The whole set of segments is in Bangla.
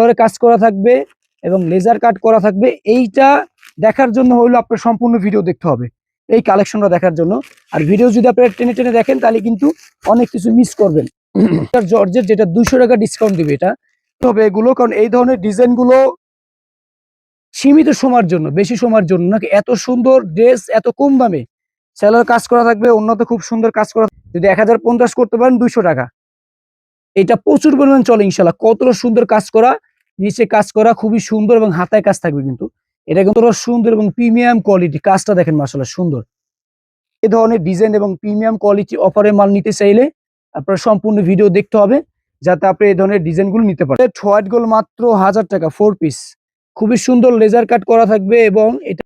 সেলরে কাজ করা থাকবে এবং লেজার কাট করা থাকবে। এইটা দেখার জন্য হলো আপনার সম্পূর্ণ ভিডিও দেখতে হবে এই কালেকশনটা দেখার জন্য। আর ভিডিও যদি আপনারা টেনে টেনে দেখেন তাহলে কিন্তু অনেক কিছু মিস করবেন। জর্জের যেটা 200 টাকা ডিসকাউন্ট দিবে এটা তবে এগুলো, কারণ এই ধরনের ডিজাইন গুলো সীমিত সময়ের জন্য, বেশি সময়ের জন্য নাকি এত সুন্দর ড্রেস এত কম দামে সেলার কাজ করা থাকবে। উন্নত খুব সুন্দর কাজ করা, যদি 1050 করতে পারেন 200 টাকা। এটা প্রচুর পরিমাণ চলে ইনশাল্লাহ। কতটা সুন্দর কাজ করা, নিচে কাজ করা খুবই সুন্দর এবং হাতায় কাজ থাকবে কিন্তু এটা কিন্তু সুন্দর এবং প্রিমিয়াম কোয়ালিটি। কাজটা দেখেন মাশাআল্লাহ সুন্দর। এই ধরনের ডিজাইন এবং প্রিমিয়াম কোয়ালিটি অফারে মাল নিতে চাইলে আপনার সম্পূর্ণ ভিডিও দেখতে হবে যাতে আপনি এই ধরনের ডিজাইনগুলো নিতে পারেন। হোয়াইট গোল্ড মাত্র 1000 টাকা 4 পিস, খুবই সুন্দর লেজার কাট করা থাকবে এবং এটা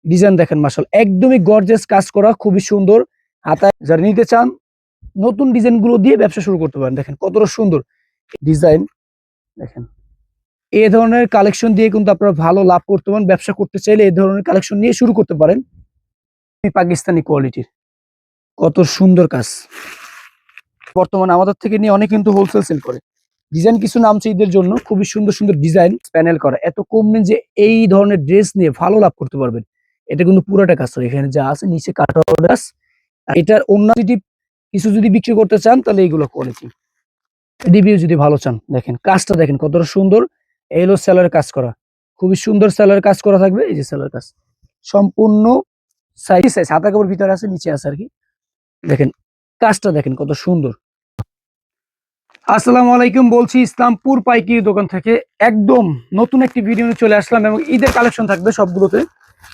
ডিজাইন দেখেন মাশাআল্লাহ একদমই গর্জিয়াস কাজ করা, খুবই সুন্দর। হাতায় যারা নিতে চান নতুন ডিজাইন গুলো দিয়ে ব্যবসা শুরু করতে পারেন। দেখেন কতটা সুন্দর ডিজাইন, দেখেন এই ধরনের কালেকশন দিয়ে কিন্তু আপনারা ভালো লাভ করতে পারেন। ব্যবসা করতে চাইলে এই ধরনের কালেকশন নিয়ে শুরু করতে পারেন। পাকিস্তানি কোয়ালিটির কত সুন্দর কাজ, বর্তমানে আমাদের থেকে নিয়ে অনেক কিন্তু হোলসেল সেল করে। ডিজাইন কিছু নামছে ঈদের জন্য, খুবই সুন্দর সুন্দর ডিজাইন প্যানেল করা, এত কম রেঞ্জে এই ধরনের ড্রেস নিয়ে ভালো লাভ করতে পারবেন। এটা কিন্তু পুরোটা কাজ করে, এখানে যা আছে নিচে কাটা কাজ। এটার অন্য যদি কিছু যদি বিক্রি করতে চান তাহলে এইগুলো কোয়ালিটি, রিভিউ যদি ভালো চান দেখেন কাজটা দেখেন কতটা সুন্দর। এই হলো সেলার কাজ করা, খুবই সুন্দর সেলার কাজ করা থাকবে। এই যে সেলার কাজ সম্পূর্ণ সাইজ হাতা কাপড় ভিতরে আছে, নিচে আছে আর কি। দেখেন কাজটা দেখেন কত সুন্দর। আসসালামু আলাইকুম, বলছি ইসলামপুর পাইকারি দোকান থেকে। একদম নতুন একটি ভিডিও নিয়ে চলে আসলাম এবং ঈদের কালেকশন থাকবে সবগুলোতে।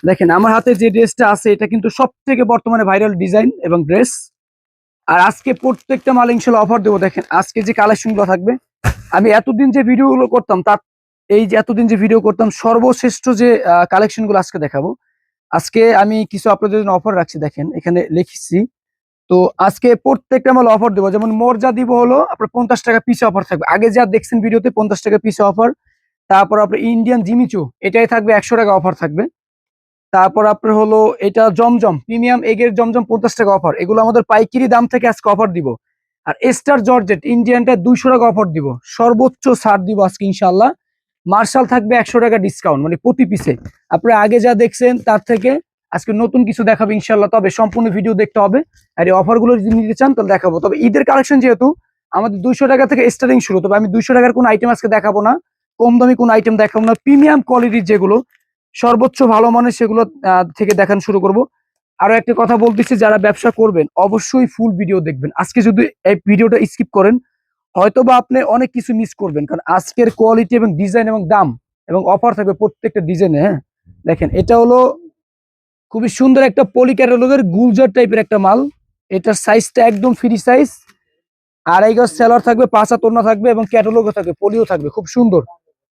দেখেন আমার হাতে যে ড্রেসটা আছে এটা কিন্তু সব থেকে বর্তমানে ভাইরাল ডিজাইন এবং ড্রেস। আর আজকে প্রত্যেকটা মাল ইনশাল্লাহ অফার দেবো। দেখেন আজকে যে কালেকশন গুলো থাকবে, আমি এতদিন যে ভিডিও গুলো করতাম তার এই যে এতদিন যে ভিডিও করতাম সর্বশ্রেষ্ঠ যে কালেকশন গুলো আজকে দেখাবো। আজকে আমি কিছু আপনাদের জন্য অফার রাখছি, দেখেন এখানে লিখেছি। তো আজকে প্রত্যেকটা মাল অফার দেবো। যেমন মোরজা দিব হলো আপনার 50 টাকা পিসে অফার থাকবে, আগে যা দেখছেন ভিডিওতে 50 টাকা পিসে অফার। তারপর আপনার ইন্ডিয়ান জিমিচু এটাই থাকবে 100 টাকা অফার থাকবে। তারপর আপনার হলো এটা জমজম প্রিমিয়াম এগের জমজম 50 টাকা অফার, এগুলো আমাদের পাইকারি দাম থেকে আজকে অফার দিব। আর স্টার জর্জেট ইন্ডিয়ানটা 200 টাকা অফার দিব, সর্বোচ্চ ছাড় দিব আজকে ইনশাল্লাহ। মার্শাল থাকবে 100 টাকা ডিসকাউন্ট, মানে প্রতি পিসে আপনারা আগে যা দেখছেন তার থেকে আজকে নতুন কিছু দেখাবো ইনশাল্লাহ। তবে সম্পূর্ণ ভিডিও দেখতে হবে। আর এই অফার গুলো যদি নিতে চান তাহলে দেখাবো। তবে ঈদের কালেকশন যেহেতু আমাদের 200 টাকা থেকে স্টার্টিং শুরু, তবে আমি 200 টাকার কোন আইটেম আজকে দেখাবো না, কম দামি কোন আইটেম দেখাবো না। প্রিমিয়াম কোয়ালিটির যেগুলো সর্বোচ্চ ভালো মানের সেগুলো থেকে দেখানো শুরু করব। আরো একটা কথা বলতেছি, যারা ব্যবসা করবেন অবশ্যই ফুল ভিডিও দেখবেন। আজকে যদি এই ভিডিওটা স্কিপ করেন হয়তোবা আপনি অনেক কিছু মিস করবেন, কারণ আজকের কোয়ালিটি এবং ডিজাইন এবং দাম এবং অফার থাকবে প্রত্যেকটা ডিজাইনে। হ্যাঁ দেখেন এটা হলো খুবই সুন্দর একটা পলি ক্যাটালগের গুলজার টাইপের একটা মাল। এটার সাইজটা একদম ফ্রি সাইজ, আড়াই গজ সেলার থাকবে, 5 হাত ওড়না থাকবে এবং ক্যাটালগও থাকবে, পলিও থাকবে, খুব সুন্দর।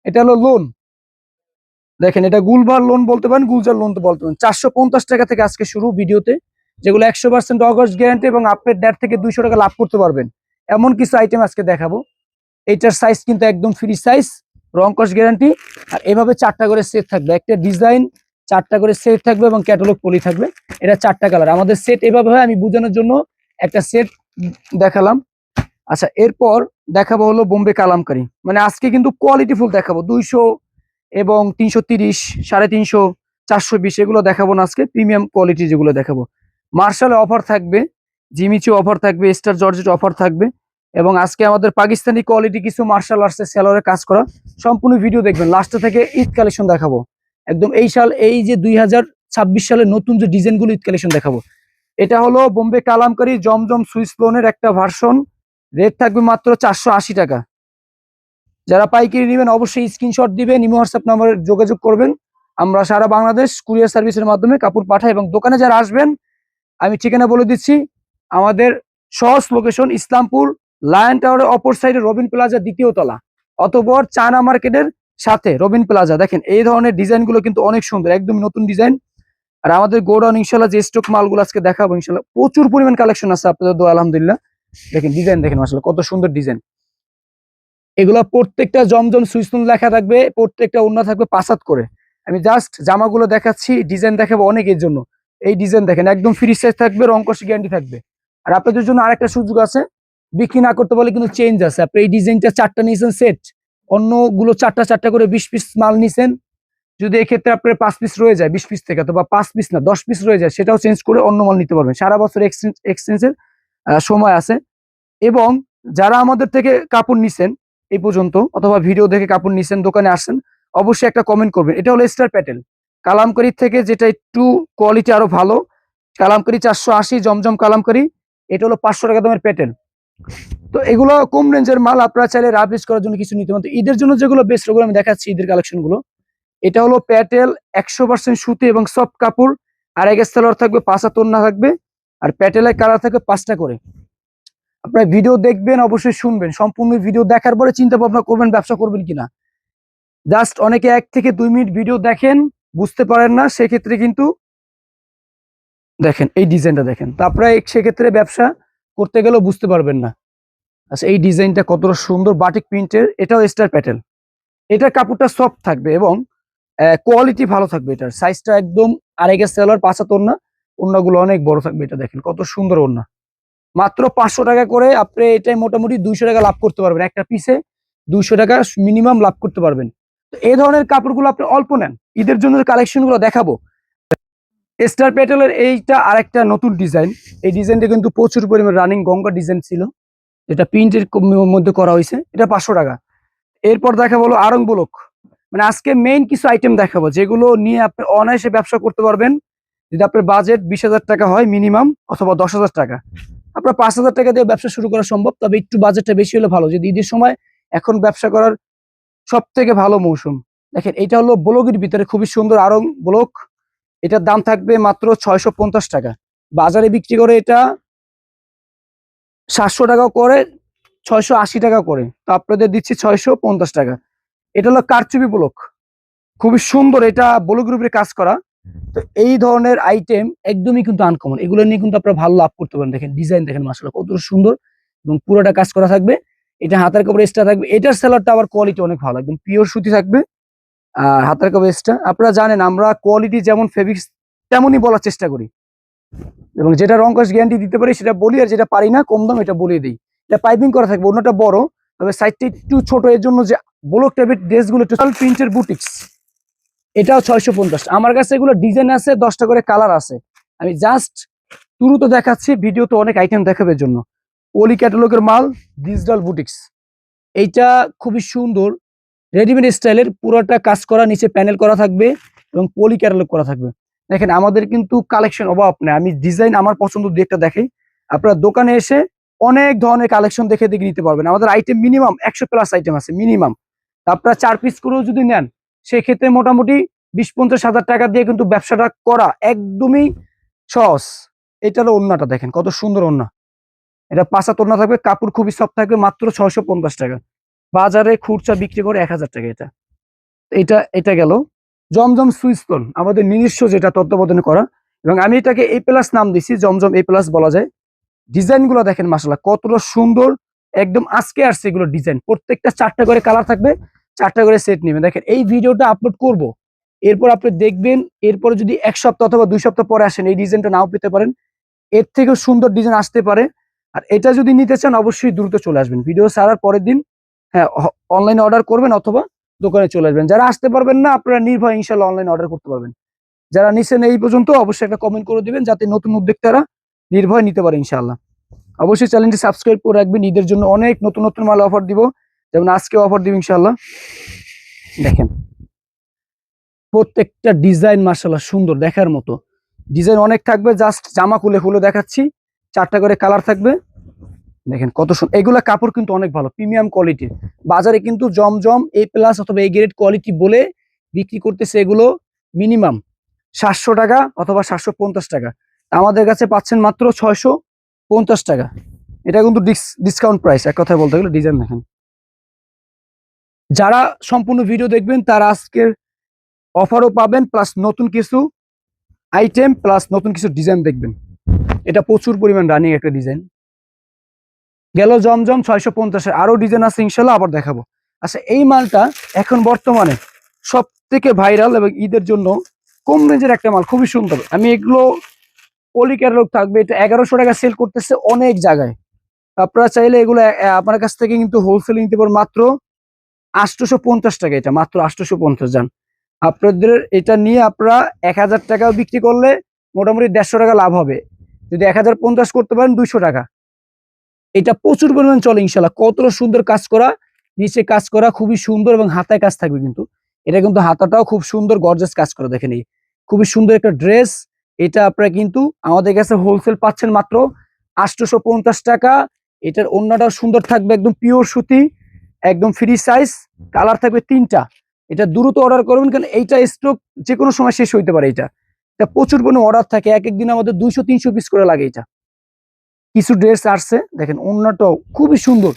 এটা হলো লোন, দেখেন এটা গুলবার লোন বলতে পারেন, গুলজার লোন তো বলতে পারেন। 450 টাকা থেকে আজকে শুরু ভিডিওতে, যেগুলো 100% অগস্ট গ্যারান্টি এবং আপনার 1.5 থেকে 200 টাকা লাভ করতে পারবেন এমন কিছু আইটেম আজকে দেখাবো। এইটার সাইজ কিন্তু একদম ফ্রি সাইজ, রং কস গ্যারান্টি। আর এভাবে 4টা করে সেট থাকবে, একটা ডিজাইন 4টা করে সেট থাকবে এবং ক্যাটালগ পলি থাকবে। এটা 4টা কালার আমাদের সেট এভাবে হয়, আমি বোঝানোর জন্য একটা সেট দেখালাম। আচ্ছা এরপর দেখাবো হলো বোম্বে কালামকারী, মানে আজকে কিন্তু কোয়ালিটি ফুল দেখাবো। 200 এবং 330, 350, 420 এগুলো দেখাবো না আজকে, প্রিমিয়াম কোয়ালিটি যেগুলো দেখাবো। মার্শালে অফার থাকবে, জিমিচু অফার থাকবে, স্টার জর্জেট অফার থাকবে এবং আজকে আমাদের পাকিস্তানি কোয়ালিটি কিছু মার্শাল আর্টসের সেলরের কাজ করা। সম্পূর্ণ ভিডিও দেখবেন, লাস্ট থেকে ঈদ কালেকশন দেখাবো। একদম এই সাল, এই যে 2026 সালের নতুন যে ডিজাইনগুলো ঈদ কালেকশন দেখাবো। এটা হলো বোম্বে কালামকারী জমজম সুইস লোনের একটা ভার্সন, রেট থাকবে মাত্র 480 টাকা। যারা পাইকারি নেবেন অবশ্যই স্ক্রিনশট দিবেন, ইমো হোয়াটসঅ্যাপ নাম্বারে যোগাযোগ করবেন। আমরা সারা বাংলাদেশ কুরিয়ার সার্ভিসের মাধ্যমে কাপড় পাঠাই এবং দোকানে যারা আসবেন আমি ঠিকানা বলে দিচ্ছি। আমাদের সহজ লোকেশন ইসলামপুর লায়ন টাওয়ারের অপর সাইডে রবিন প্লাজা 2য় তলা, অতঃপর চায়না মার্কেটের সাথে রবিন প্লাজা। দেখেন এই ধরনের ডিজাইন গুলো কিন্তু অনেক সুন্দর, একদম নতুন ডিজাইন। আর আমাদের গোডাউন ইনশাল্লাহ যে স্টক মালগুলো আজকে দেখাবো ইনশাল্লাহ প্রচুর পরিমাণ কালেকশন আছে আপনাদের দোয়া আলহামদুলিল্লাহ। দেখেন ডিজাইন দেখেন আসলে কত সুন্দর ডিজাইন। এগুলা প্রত্যেকটা জমজম সুইসনুন লেখা থাকবে, প্রত্যেকটা ওড়না থাকবে 5 হাত করে। আমি জাস্ট জামাগুলো দেখাচ্ছি, ডিজাইন দেখাবো অনেকের জন্য। এই ডিজাইন দেখেন একদম ফ্রি সাইজ থাকবে, রং কষ গ্যারান্টি থাকবে। আর আপনাদের জন্য আরেকটা সুযোগ আছে, বিক্রি না করতে পারলে কিন্তু চেঞ্জ আছে। আপনি এই ডিজাইনটা 4টা নিয়েছেন সেট, অন্যগুলো চারটা চারটা করে 20 পিস মাল নিছেন, যদি এক্ষেত্রে আপনার 5 পিস রয়ে যায় 20 পিস থেকে, অথবা 5 পিস না 10 পিস রয়ে যায়, সেটাও চেঞ্জ করে অন্য মাল নিতে পারবেন। সারা বছর এক্সচেঞ্জের সময় আছে। এবং যারা আমাদের থেকে কাপড় নিছেন এই পর্যন্ত, অথবা ভিডিও দেখে কাপড় নিছেন, দোকানে আসছেন, অবশ্যই একটা কমেন্ট করবেন। এটা হলো স্টার প্যাটেল কালামকারী থেকে, যেটা একটু কোয়ালিটি আরো ভালো। কালামকারী 480, জমজম কালামকারী, এটা হলো 500 টাকা দামের প্যাটেল। তো এগুলো কম রেঞ্জের মাল, আপনারা চাইলে রাফ ইউজ করার জন্য কিছু নিতে পারেন। তো ঈদের জন্য যেগুলো বেস্ট, ওগুলো আমি দেখাচ্ছি ঈদের কালেকশন গুলো। এটা হলো প্যাটেল 100% সুতি এবং সফট কাপড়, আর এক সালোয়ার থাকবে, 5 হাত ওড়না থাকবে, আর প্যাটেলের কালার থাকবে 5টা করে। আপনার ভিডিও দেখবেন, অবশ্যই শুনবেন, সম্পূর্ণ ভিডিও দেখার পরে চিন্তা ভাবনা করবেন ব্যবসা করবেন কিনা। জাস্ট অনেকে 1 থেকে 2 মিনিট ভিডিও দেখেন, বুঝতে পারেন না, সেক্ষেত্রে কিন্তু দেখেন এই ডিজাইনটা দেখেন, তো আপনারা সেক্ষেত্রে ব্যবসা করতে গেলেও বুঝতে পারবেন না। আচ্ছা, এই ডিজাইনটা কতটা সুন্দর, বাটিক প্রিন্টের, এটাও স্টার প্যাটেল। এটার কাপড়টা সফট থাকবে এবং কোয়ালিটি ভালো থাকবে। এটার সাইজটা একদম আড়াই সেলার, 5 হাত ওড়না, ওড়নাগুলো অনেক বড় থাকবে। এটা দেখেন কত সুন্দর ওড়না, মাত্র 500 টাকা করে। আপনি এটাই মোটামুটি 200 টাকা লাভ করতে পারবেন, একটা পিসে 200 টাকা মিনিমাম লাভ করতে পারবেন। তো এই ধরনের কাপড়গুলো আপনি অল্প নেন, ঈদের জন্য কালেকশন গুলো দেখাবো। স্টার প্যাটেলের এইটা আরেকটা নতুন ডিজাইন। এই ডিজাইনটা কিন্তু প্রচুর পরিমাণ রানিং গঙ্গা ডিজাইন ছিল, যেটা প্রিন্টের মধ্যে করা হয়েছে। এটা 500 টাকা। এরপর দেখা বলো আরং ব্লক, মানে আজকে মেইন কিছু আইটেম দেখাবো যেগুলো নিয়ে আপনি অনায়াসে ব্যবসা করতে পারবেন। যদি আপনার বাজেট 20,000 টাকা হয় মিনিমাম, অথবা 10,000 টাকা, আপনার 5,000 টাকা দিয়ে ব্যবসা শুরু করা সম্ভব। তবে একটু বাজেটটা বেশি হলে ভালো, যদি ঈদের সময় এখন ব্যবসা করার সব থেকে ভালো মৌসুম। দেখেন এটা হলো ব্লকের ভিতরে খুবই সুন্দর আরং ব্লক। এটার দাম থাকবে মাত্র 650 টাকা। বাজারে বিক্রি করে এটা 700 টাকা করে, 680 টাকা করে, তো আপনাদের দিচ্ছি 650 টাকা। এটা হলো কারচুপি ব্লক, খুবই সুন্দর, এটা ব্লক গ্রুপের কাজ করা। তো এই ধরনের আইটেম একদমই কিন্তু আনকমন, এগুলো নিয়ে কিন্তু আপনারা ভালো লাভ করতে পারেন। দেখেন ডিজাইন দেখেন মাশাআল্লাহ কত সুন্দর, এবং পুরোটা কাজ করা থাকবে। এটা হাতের কাপড় এক্সট্রা থাকবে। এটার সেলারটা আবার কোয়ালিটি অনেক ভালো, একদম পিওর সুতি থাকবে। আর হাতের কাপড় এক্সট্রা, আপনারা জানেন আমরা কোয়ালিটি যেমন ফেব্রিক্স তেমনই বলার চেষ্টা করি, এবং যেটা রং কস গ্যারান্টি দিতে পারি সেটা বলি, আর যেটা পারি না কম দাম এটা বলিয়ে দিই। এটা পাইপিং করা থাকবে, অন্যটা বড়, তবে সাইডটা একটু ছোট, এর জন্য যে ব্লক টাইপের ড্রেসগুলো টোটাল প্রিন্টের বুটিক্স, এটাও 650। আমার কাছে এগুলো ডিজাইন আছে, 10টা করে কালার আছে। আমি জাস্ট শুরুতে দেখাচ্ছি, ভিডিও তো অনেক আইটেম দেখাবে জন্য। পলি ক্যাটালগের মাল, ডিজিটাল বুটিক্স, এইটা খুবই সুন্দর, রেডিমেড স্টাইলের, পুরোটা কাজ করা, নিচে প্যানেল করা থাকবে এবং পলি ক্যাটালগ করা থাকবে। দেখেন আমাদের কিন্তু কালেকশন অভাব নেই, আমি ডিজাইন আমার পছন্দ দিয়ে একটা দেখাই। আপনারা দোকানে এসে অনেক ধরনের কালেকশন দেখে দেখে নিতে পারবেন। আমাদের আইটেম মিনিমাম 100+ আইটেম আছে মিনিমাম। আপনারা 4 পিস করেও যদি নেন, সেক্ষেত্রে মোটামুটি 20-50 হাজার টাকা দিয়ে কিন্তু ব্যবসাটা করা একদমই সহজ। এটা হলো ওড়নাটা দেখেন কত সুন্দর ওড়না, এটা 5 হাত ওড়না থাকবে, কাপড় খুবই সফট থাকবে, মাত্র 650 টাকা। বাজারে খুচরা বিক্রি করে 1,000 টাকা। এটা এটা এটা গেল জমজম সুইস্তন, আমাদের নিজস্ব, যেটা তত্ত্বাবধানে করা, এবং আমি এটাকে A+ নাম দিছি, জমজম A+ বলা যায়। ডিজাইন গুলো দেখেন মাশাআল্লাহ কতটা সুন্দর, একদম আজকে আসছে এগুলো ডিজাইন। প্রত্যেকটা 4টা করে কালার থাকবে, 4টা করে সেট নেবেন। দেখেন এই ভিডিওটা আপলোড করব, এরপর আপনি দেখবেন, এরপরে যদি 1 সপ্তাহ অথবা 2 সপ্তাহ পরে আসেন, এই ডিজাইনটা নাও পেতে পারেন, এর থেকেও সুন্দর ডিজাইন আসতে পারে। আর এটা যদি নিতে চান অবশ্যই দ্রুত চলে আসবেন, ভিডিও ছাড়ার পরের দিন, হ্যাঁ, অনলাইনে অর্ডার করবেন অথবা দোকানে চলে আসবেন। যারা আসতে পারবেন না, আপনারা নির্ভয় ইনশাল্লাহ অনলাইনে অর্ডার করতে পারবেন। যারা নিছেন এই পর্যন্ত অবশ্যই একটা কমেন্ট করে দিবেন, যাতে নতুন উদ্যোক্তারা নির্ভয় নিতে পারে ইনশাআল্লাহ। অবশ্যই চ্যানেলটি সাবস্ক্রাইব করে রাখবেন, ঈদের জন্য অনেক নতুন নতুন মাল অফার দিব, যেমন আজকে অফার দিব ইনশাআল্লাহ। দেখেন প্রত্যেকটা ডিজাইন মাশাআল্লাহ সুন্দর, দেখার মতো ডিজাইন অনেক থাকবে। জাস্ট জামা খুলে খুলে দেখাচ্ছি, 4টা করে কালার থাকবে। দেখেন কত সুন্দর, এগুলা কাপড় কিন্তু অনেক ভালো, প্রিমিয়াম কোয়ালিটির। বাজারে কিন্তু জমজম A+ অথবা A গ্রেড কোয়ালিটি বলে বিক্রি করতেছে এগুলো মিনিমাম 700 টাকা অথবা 750 টাকা। আমাদের কাছে পাচ্ছেন মাত্র 650 টাকা। এটা কিন্তু ডিসকাউন্ট প্রাইস, এক কথায় বলতে গেলে। ডিজাইন দেখেন, যারা সম্পূর্ণ ভিডিও দেখবেন তারা আজকের অফারও পাবেন, প্লাস নতুন কিছু আইটেম, প্লাস নতুন কিছু ডিজাইন দেখবেন। এটা প্রচুর পরিমাণ রানিং একটা ডিজাইন গেল জমজম 650। আরো ডিজাইন আছে ইনশাল্লাহ, আবার দেখাবো। আচ্ছা, এই মালটা এখন বর্তমানে সব থেকে ভাইরাল এবং ঈদের জন্য কম রেঞ্জের একটা মাল, খুবই সুন্দর। আমি এগুলো পলি ক্যাটালগ থাকবে, এটা 1100 টাকা সেল করতেছে অনেক জায়গায়। আপনারা চাইলে এগুলো আপনার কাছ থেকে কিন্তু হোলসেল নিতে পারেন মাত্র 850 টাকা, এটা মাত্র 850 জান। আপনাদের এটা নিয়ে আপনারা 1000 টাকা বিক্রি করলে মোটামুটি 150 টাকা লাভ হবে। যদি 1050 করতে পারেন 200 টাকা। এটা প্রচুর পরিমাণ চলে ইনশাল্লাহ। কতটা সুন্দর কাজ করা, নিচে কাজ করা খুবই সুন্দর এবং হাতায় কাজ থাকবে কিন্তু। এটা কিন্তু হাতাটাও খুব সুন্দর গর্জাস কাজ করা, দেখেন এই খুবই সুন্দর একটা ড্রেস। এটা আপনারা কিন্তু আমাদের কাছে হোলসেল পাচ্ছেন মাত্র 850 টাকা। এটার ওড়নাটাও সুন্দর থাকবে, একদম পিওর সুতি, একদম ফ্রি সাইজ, কালার থাকবে 3টা। এটা দ্রুত অর্ডার করবেন, কারণ এইটা স্টক যে কোনো সময় শেষ হইতে পারে। এটা প্রচুর পরিমাণে অর্ডার থাকে, এক এক দিন আমাদের 200-300 পিস করে লাগে। এটা কিছু ড্রেস আসছে, দেখেন ওড়নাটাও খুবই সুন্দর।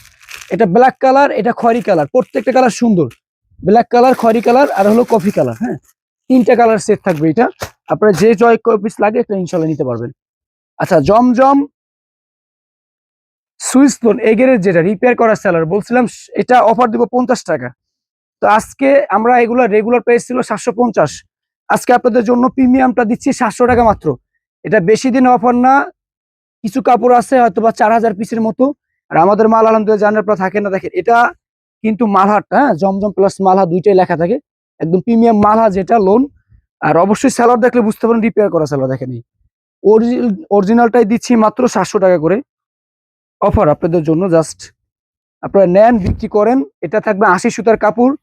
এটা ব্ল্যাক কালার, এটা খয়েরি কালার, প্রত্যেকটা কালার সুন্দর। ব্ল্যাক কালার, খয়েরি কালার আর হলো কফি কালার। হ্যাঁ, 3টা কালার সেট থাকবে। এটা আপনারা যে জয় পিস লাগে এটা ইনশাল্লাহ নিতে পারবেন। আচ্ছা, জমজম সুইস লোন এগের যেটা রিপেয়ার করা সেলার বলছিলাম, এটা অফার দিব 50 টাকা। তো আজকে আমরা এগুলো রেগুলার প্রাইস ছিল 750, আজকে আপনাদের জন্য প্রিমিয়ামটা দিচ্ছি 700 টাকা মাত্র। এটা বেশি দিন অফার না, কিছু কাপড় আছে হয়তো বা 4000 পিসের মতো। আর আমাদের মাল আলহামদুলিল্লাহ জানার পর থাকে না। দেখেন এটা কিন্তু মালহারটা, হ্যাঁ, জমজম প্লাস মালহা দুইটাই লেখা থাকে, একদম প্রিমিয়াম মালহা যেটা লোন। আর অবশ্যই সেলার দেখলে বুঝতে পারেন রিপেয়ার করা সেলার। দেখেন এই অরিজিনালটাই দিচ্ছি মাত্র 700 টাকা করে অফার আপনাদের জন্য। জাস্ট আপনারা নেন, বিক্রি করেন। এটা থাকবে 80 সুতার কাপড়,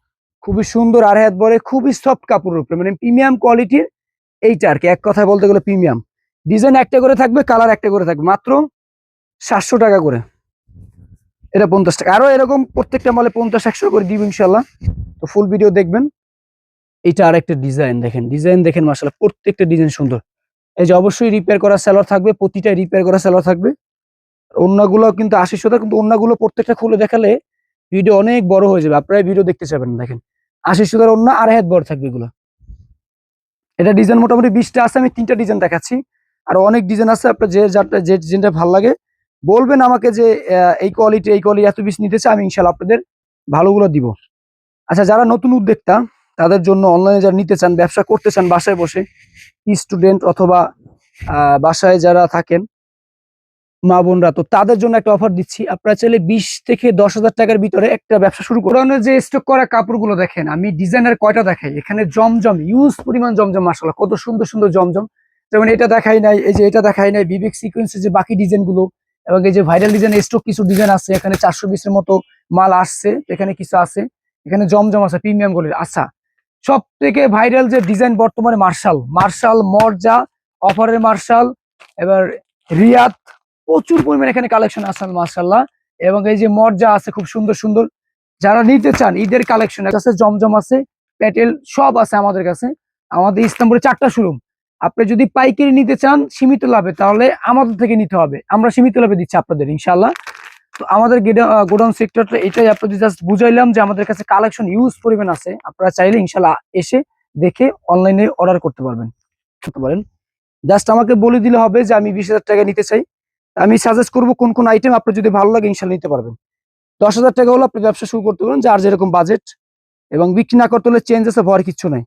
খুবই সুন্দর, আর হাত বরে খুবই সফট কাপড়ের উপরে, মানে প্রিমিয়াম কোয়ালিটির। এইটা আর কি, এক কথায় বলতে গেলে প্রিমিয়াম। ডিজাইন একটা করে থাকবে, কালার একটা করে থাকবে, মাত্র 700 টাকা করে। এটা 50 টাকা, আরো এরকম প্রত্যেকটা মালে 50-100 করে দিব ইনশাল্লাহ। তো ফুল ভিডিও দেখবেন। এটা আর একটা ডিজাইন দেখেন, ডিজাইন দেখেন মাশাআল্লাহ, প্রত্যেকটা ডিজাইন সুন্দর। এই যে অবশ্যই রিপেয়ার করা সেলর থাকবে, প্রতিটা রিপেয়ার করা সেলর থাকবে। ওড়নাগুলো কিন্তু 80 সুতা, কিন্তু ওড়নাগুলো প্রত্যেকটা খুলে দেখালে ভিডিও অনেক বড় হয়ে যাবে, আপনারা ভিডিও দেখতে চাবেন না। দেখেন 80 সুতার ওড়না, আর হাত বড় থাকবে এগুলো। এটা ডিজাইন মোটামুটি 20টা আছে, আমি 3টা ডিজাইন দেখাচ্ছি। আর অনেক ডিজাইন আছে, আপনার যে ডিজাইনটা ভালো লাগে বলবেন আমাকে যে এই কোয়ালিটি এত পিস নিতে চাই, আমি ইনশাল্লাহ আপনাদের ভালোগুলো দিব। আচ্ছা, যারা নতুন উদ্যোক্তা তাদের জন্য, অনলাইনে যারা নিতে চান, ব্যবসা করতে চান বাসায় বসে, স্টুডেন্ট অথবা বাসায় যারা থাকেন মা বোনরা, তো তাদের জন্য একটা অফার দিচ্ছি। আপনারা চাইলে 20 থেকে 10,000 টাকার ভিতরে একটা ব্যবসা শুরু করার যে স্টক করা কাপড়গুলো দেখেন, আমি ডিজাইনার কয়টা দেখাই এখানে। জমজম ইউজ পরিমাণ জমজম, মাশাআল্লাহ কত সুন্দর সুন্দর জমজম। যেমন এটা দেখাই নাই, এই যে এটা দেখাই নাই, বিবেক সিকোয়েন্সের যে বাকি ডিজাইন গুলো, এবং এই যে ভাইরাল ডিজাইন স্টক কিছু ডিজাইন আছে এখানে, 400 পিসের মতো মাল আসছে এখানে, কিছু আছে এখানে জমজম আছে প্রিমিয়াম কোয়ালিটি। আচ্ছা, সব থেকে ভাইরাল যে ডিজাইন বর্তমানে মার্শাল মর্জা, অফারের মার্শাল, এবার রিয়াদ, প্রচুর পরিমাণে এখানে কালেকশন আছে মাশাআল্লাহ। এবং এই যে মর্জা আছে খুব সুন্দর সুন্দর, যারা নিতে চান ঈদের কালেকশন আছে, জমজম আছে, প্যাটেল সব আছে আমাদের কাছে। আমাদের ইসলামপুরে 4টা শোরুম। আপনি যদি পাইকারি নিতে চান সীমিত লাভে, তাহলে আমাদের থেকে নিতে হবে, আমরা সীমিত লাভে দিচ্ছি আপনাদের ইনশাআল্লাহ। তো আমাদের গোডাউন সেক্টরটা এটাই, আপনাদের জাস্ট বুঝাইলাম যে আমাদের কাছে কালেকশন ইউজ পরিমাণ আছে। আপনারা চাইলে ইনশাআল্লাহ এসে দেখে অনলাইনে অর্ডার করতে পারেন। জাস্ট আমাকে বলে দিলে হবে যে আমি 20,000 টাকা নিতে চাই, আমি সাজেস্ট করবো কোন কোন আইটেম আপনার যদি ভালো লাগে ইনশাল্লাহ নিতে পারবেন। 10,000 টাকা হলে আপনি ব্যবসা শুরু করতে পারেন, যার যেরকম বাজেট। এবং বিক্রি না করতে হলে চেঞ্জ আছে, ভয়ের কিছু নাই।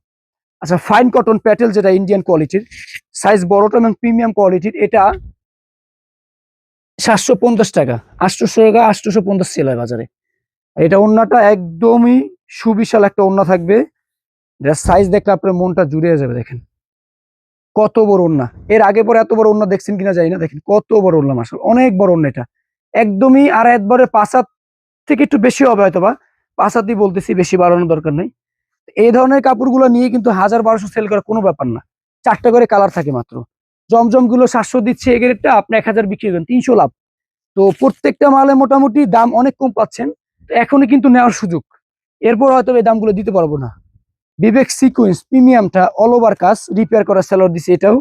আচ্ছা, ফাইন কটন প্যাটেল যেটা ইন্ডিয়ান কোয়ালিটির, সাইজ বড়টা এবং প্রিমিয়াম কোয়ালিটির, এটা 750 টাকা, 800 টাকা, 850 সেল হয় বাজারে। এটা ওড়নাটা একদমই সুবিশাল একটা ওড়না থাকবে, যার সাইজ দেখলে আপনার মনটা জুড়িয়ে যাবে। দেখেন কত বড় ওড়না, এর আগে পরে এত বড় ওড়না দেখছেন কিনা জানি না। দেখেন কত বড় ওড়না, মাশাআল্লাহ অনেক বড় ওড়না। এটা একদমই আর একবারে 5 হাত থেকে একটু বেশি হবে হয়তো, বা 5 হাতই বলতেছি, বেশি বাড়ানোর দরকার নেই। এই ধরনের কাপড়গুলো নিয়ে কিন্তু 1000-1200 সেল করা কোনো ব্যাপার না। 4টা করে কালার থাকে মাত্র। জমজম গুলো 700 দিচ্ছে, এই রেটটা আপনি 1000 বিক্রি করেন 300 লাভ। তো প্রত্যেকটা মালে মোটামুটি দাম অনেক কম পাচ্ছেন, তো এখনই কিন্তু নেওয়ার সুযোগ। এরপর হয়তো এই দামগুলো দিতে পারবো না। বিবেক সিকোয়েন্স প্রিমিয়ামটা অল ওভার কাজ, রিপেয়ার করা সেলর দিছে, এটাও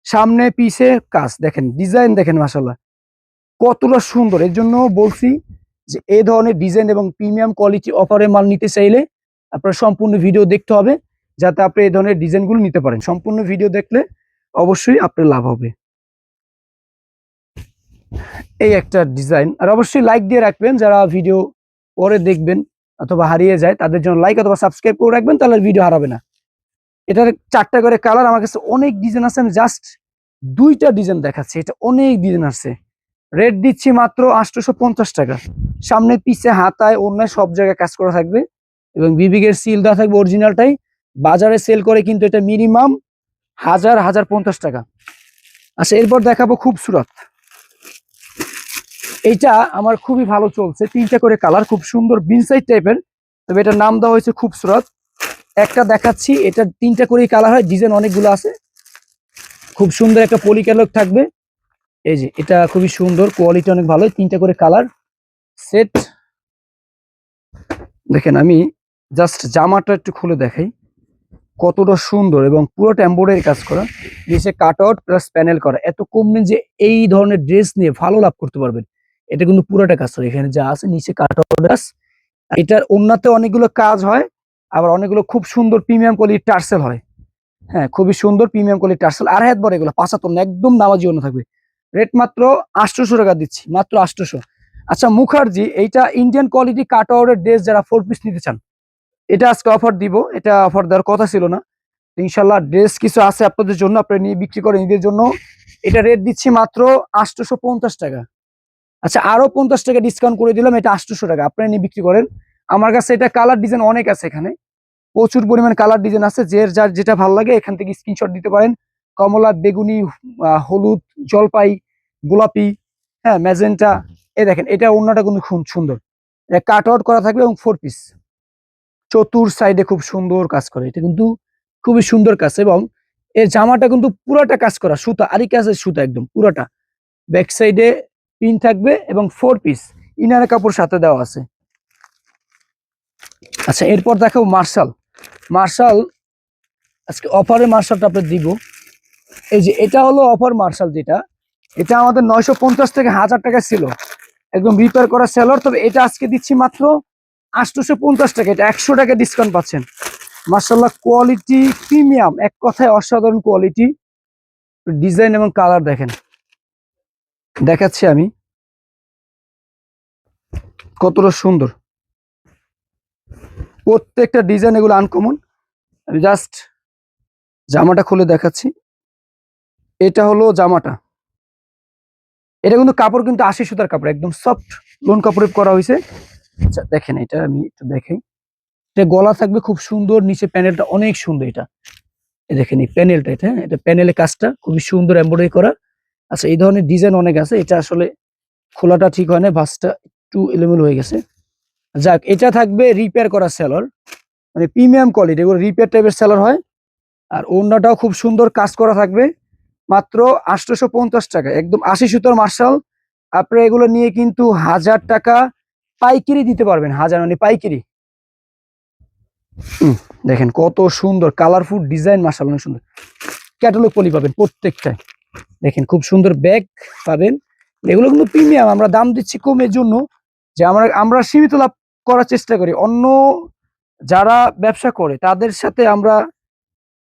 সামনে পিছে কাজ। দেখেন ডিজাইন দেখেন মাশাআল্লাহ কতটা সুন্দর। এর জন্য বলছি যে এই ধরনের ডিজাইন এবং প্রিমিয়াম কোয়ালিটি অফারে মাল নিতে চাইলে আপনার সম্পূর্ণ ভিডিও দেখতে হবে, যাতে আপনি এই ধরনের ডিজাইনগুলো নিতে পারেন। সম্পূর্ণ ভিডিও দেখলে অবশ্যই আপনার লাভ হবে। এই একটা ডিজাইন। আর অবশ্যই লাইক দিয়ে রাখবেন, যারা ভিডিও পরে দেখবেন অথবা হারিয়ে যায় তাদের জন্য লাইক অথবা সাবস্ক্রাইব করে রাখবেন, তাহলে ভিডিও হারাবে না। এটার 4টা করে কালার, আমার কাছে অনেক ডিজাইন আছে, আমি জাস্ট 2টা ডিজাইন দেখাচ্ছি। এটা অনেক ডিজাইন আছে। রেট দিচ্ছি মাত্র 850 টাকা। সামনে পিছে হাতায় ওড়নায় সব জায়গায় কাজ করা থাকবে। এবং বিবিগের সিল দেওয়া থাকবে অরিজিনালটাই। বাজারে সেল করে কিন্তু এটা মিনিমাম 1050 টাকা। আচ্ছা, এরপর দেখাবো খুবসুরত। এইটা আমার খুবই ভালো চলছে, 3টা করে কালার, খুব সুন্দর বিনসাইড টাইপের, তবে এটার নাম দেওয়া হয়েছে খুবসুরত। একটা দেখাচ্ছি, এটা 3টা করেই কালার হয়, ডিজাইন অনেকগুলো আছে। খুব সুন্দর একটা পলি ক্যাটালগ থাকবে। এই যে এটা খুবই সুন্দর, কোয়ালিটি অনেক ভালো, 3টা করে কালার সেট। দেখেন আমি জাস্ট জামাটা একটু খুলে দেখাই, কতটা সুন্দর এবং পুরোটা এমব্রয়ডারি কাজ করা, নিচে কাট আউট প্লাস প্যানেল করা। এত কম যে এই ধরনের ড্রেস নিয়ে ভালো লাভ করতে পারবেন। এটা কিন্তু পুরোটা কাজ করে, এখানে যা আছে নিচে কাট আউট কাজ। এটার ওন্নাতে অনেকগুলো কাজ হয়, আবার অনেকগুলো খুব সুন্দর প্রিমিয়াম কোয়ালিটির টার্সেল হয়। হ্যাঁ, খুবই সুন্দর প্রিমিয়াম কোয়ালিটির টার্সেল, আর হাত বড়, এগুলো 75 না, একদম নামাজি ওন্না থাকবে। রেট মাত্র 800 টাকা দিচ্ছি, মাত্র 800। আচ্ছা, মুখার্জি, এইটা ইন্ডিয়ান কোয়ালিটি কাট আউটের ড্রেস, যারা 4 পিস নিতে চান, এটা আজকে অফার দিব। এটা অফার দেওয়ার কথা ছিল না, ইনশাল্লাহ ড্রেস কিছু আছে আপনাদের জন্য, আপনারা নিয়ে বিক্রি করেন নিজের জন্য। এটা রেট দিচ্ছি মাত্র 850 টাকা। আচ্ছা, আরো 50 টাকা ডিসকাউন্ট করে দিলাম, এটা 800 টাকা, আপনারা নিয়ে বিক্রি করেন। আমার কাছে এটা কালার ডিজাইন অনেক আছে, এখানে প্রচুর পরিমাণ কালার ডিজাইন আছে, যার যেটা ভালো লাগে এখান থেকে স্ক্রিনশট দিতে পারেন। কমলা, বেগুনি, হলুদ, জলপাই, গোলাপি, হ্যাঁ ম্যাজেন্টা। এই দেখেন, এটা অন্যটা কিন্তু খুব সুন্দর, এটা কাট আউট করা থাকবে এবং 4 পিস, চতুর সাইডে খুব সুন্দর কাজ করে। এটা কিন্তু খুবই সুন্দর কাজ, এবং এর জামাটা কিন্তু পুরাটা কাজ করা সুতা, আরি কাজের সুতা, একদম পুরাটা। ব্যাক সাইডে পিন থাকবে এবং 4 পিস ইনার কাপড় সাথে দেওয়া আছে। আচ্ছা, এরপর দেখাবো মার্শাল। মার্শাল আজকে অফারে মার্শালটা আপনাদের দিব। এই যে এটা হলো অফার মার্শাল, যেটা এটা আমাদের 950 থেকে 1000 টাকা ছিল, একদম রিপেয়ার করা সেলর, তবে এটা আজকে দিচ্ছি মাত্র 850 টাকা। এটা 100 টাকা ডিসকাউন্ট পাচ্ছেন। মার্শাল্লাহ, কোয়ালিটি প্রিমিয়াম, এক কথায় অসাধারণ কোয়ালিটি। ডিজাইন এবং কালার দেখেন, দেখাচ্ছি আমি কতটা সুন্দর প্রত্যেকটা ডিজাইন, এগুলো আনকমন। আমি জাস্ট জামাটা খুলে দেখাচ্ছি, এটা হলো জামাটা। এটা কিন্তু কাপড় কিন্তু 80 সুতার কাপড়, একদম সফট লোন কাপড়ে করা হয়েছে। আচ্ছা দেখেন, এটা আমি একটু দেখাই, এটা গলা থাকবে খুব সুন্দর, নিচে প্যানেলটা অনেক সুন্দর। এটা দেখেন এই প্যানেলটা, এটা প্যানেলের কাজটা খুবই সুন্দর এমব্রয়ডারি করা। আচ্ছা, এই ধরনের ডিজাইন অনেক আছে, এটা আসলে খোলাটা ঠিক হয় না, ভাঁজটা একটু এলোমেলো হয়ে গেছে। যাক, এটা থাকবে রিপেয়ার করা সেলর, মানে প্রিমিয়াম কোয়ালিটি, এগুলো রিপেয়ার টাইপের সেলর হয়। আর ওড়নাটাও খুব সুন্দর কাজ করা থাকবে, মাত্র 850 টাকা, একদম 80 সুতার মার্শাল। আপনারা এগুলো নিয়ে কিন্তু 1000 টাকা পাইকারি দিতে পারবেন, 1000 মানে পাইকারি। দেখেন কত সুন্দর কালারফুল ডিজাইন, মার্শাল অনেক সুন্দর। ক্যাটালগ পলি পাবেন প্রত্যেকটায়, দেখেন খুব সুন্দর ব্যাগ পাবেন। এগুলো কিন্তু প্রিমিয়াম, আমরা দাম দিচ্ছি কমের জন্য, যে আমরা সীমিত লাভ করার চেষ্টা করি। অন্য যারা ব্যবসা করে তাদের সাথে আমরা